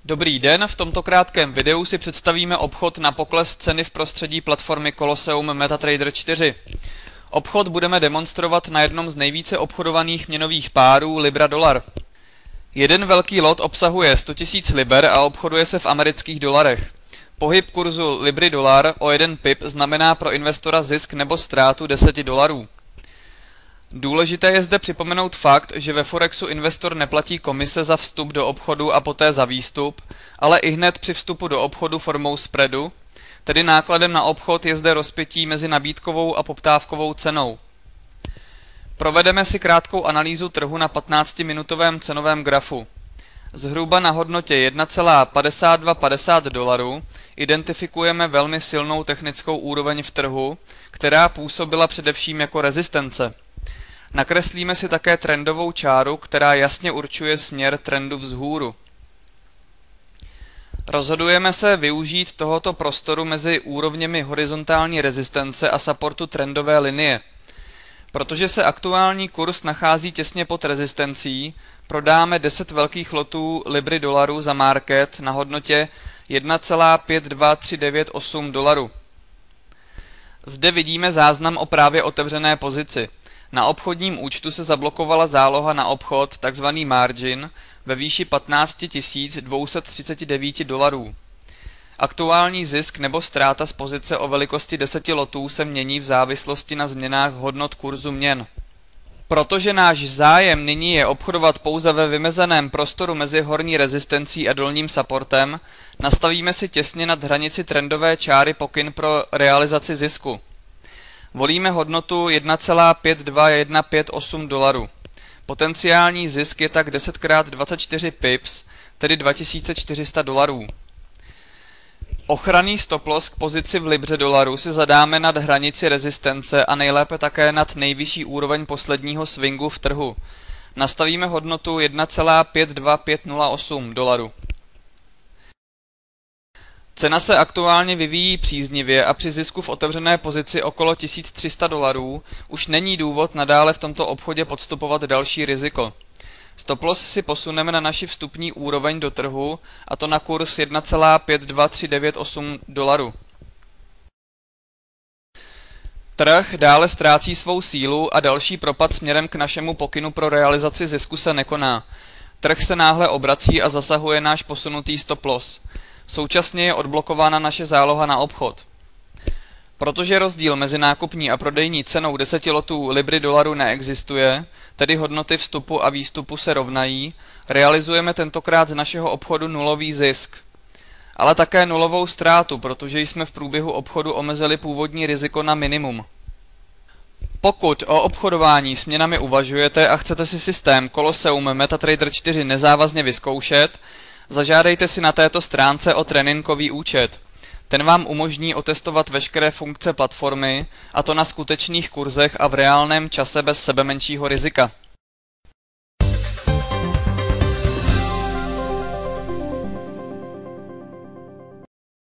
Dobrý den, v tomto krátkém videu si představíme obchod na pokles ceny v prostředí platformy Colosseum MetaTrader 4. Obchod budeme demonstrovat na jednom z nejvíce obchodovaných měnových párů Libra-dolar. Jeden velký lot obsahuje 100 000 liber a obchoduje se v amerických dolarech. Pohyb kurzu Libry-dolar o 1 pip znamená pro investora zisk nebo ztrátu $10. Důležité je zde připomenout fakt, že ve Forexu investor neplatí komise za vstup do obchodu a poté za výstup, ale ihned při vstupu do obchodu formou spreadu, tedy nákladem na obchod je zde rozpětí mezi nabídkovou a poptávkovou cenou. Provedeme si krátkou analýzu trhu na 15-minutovém cenovém grafu. Zhruba na hodnotě $1,5250 identifikujeme velmi silnou technickou úroveň v trhu, která působila především jako rezistence. Nakreslíme si také trendovou čáru, která jasně určuje směr trendu vzhůru. Rozhodujeme se využít tohoto prostoru mezi úrovněmi horizontální rezistence a supportu trendové linie. Protože se aktuální kurz nachází těsně pod rezistencí, prodáme 10 velkých lotů Libry dolaru za market na hodnotě $1,52398. Zde vidíme záznam o právě otevřené pozici. Na obchodním účtu se zablokovala záloha na obchod, takzvaný margin, ve výši $15,239. Aktuální zisk nebo ztráta z pozice o velikosti 10 lotů se mění v závislosti na změnách hodnot kurzu měn. Protože náš zájem nyní je obchodovat pouze ve vymezeném prostoru mezi horní rezistencí a dolním supportem, nastavíme si těsně nad hranici trendové čáry pokyn pro realizaci zisku. Volíme hodnotu $1,52158. Potenciální zisk je tak 10x24 pips, tedy $2400. Ochranný stop loss k pozici v Libře dolaru si zadáme nad hranici rezistence a nejlépe také nad nejvyšší úroveň posledního swingu v trhu. Nastavíme hodnotu $1,52508. Cena se aktuálně vyvíjí příznivě a při zisku v otevřené pozici okolo $1300 už není důvod nadále v tomto obchodě podstupovat další riziko. Stop loss si posuneme na naši vstupní úroveň do trhu, a to na kurz $1,52398. Trh dále ztrácí svou sílu a další propad směrem k našemu pokynu pro realizaci zisku se nekoná. Trh se náhle obrací a zasahuje náš posunutý stop loss. Současně je odblokována naše záloha na obchod. Protože rozdíl mezi nákupní a prodejní cenou 10 lotů Libry dolaru neexistuje, tedy hodnoty vstupu a výstupu se rovnají, realizujeme tentokrát z našeho obchodu nulový zisk. Ale také nulovou ztrátu, protože jsme v průběhu obchodu omezili původní riziko na minimum. Pokud o obchodování s měnami uvažujete a chcete si systém Colosseum MetaTrader 4 nezávazně vyzkoušet, zažádejte si na této stránce o tréninkový účet. Ten vám umožní otestovat veškeré funkce platformy, a to na skutečných kurzech a v reálném čase bez sebemenšího rizika.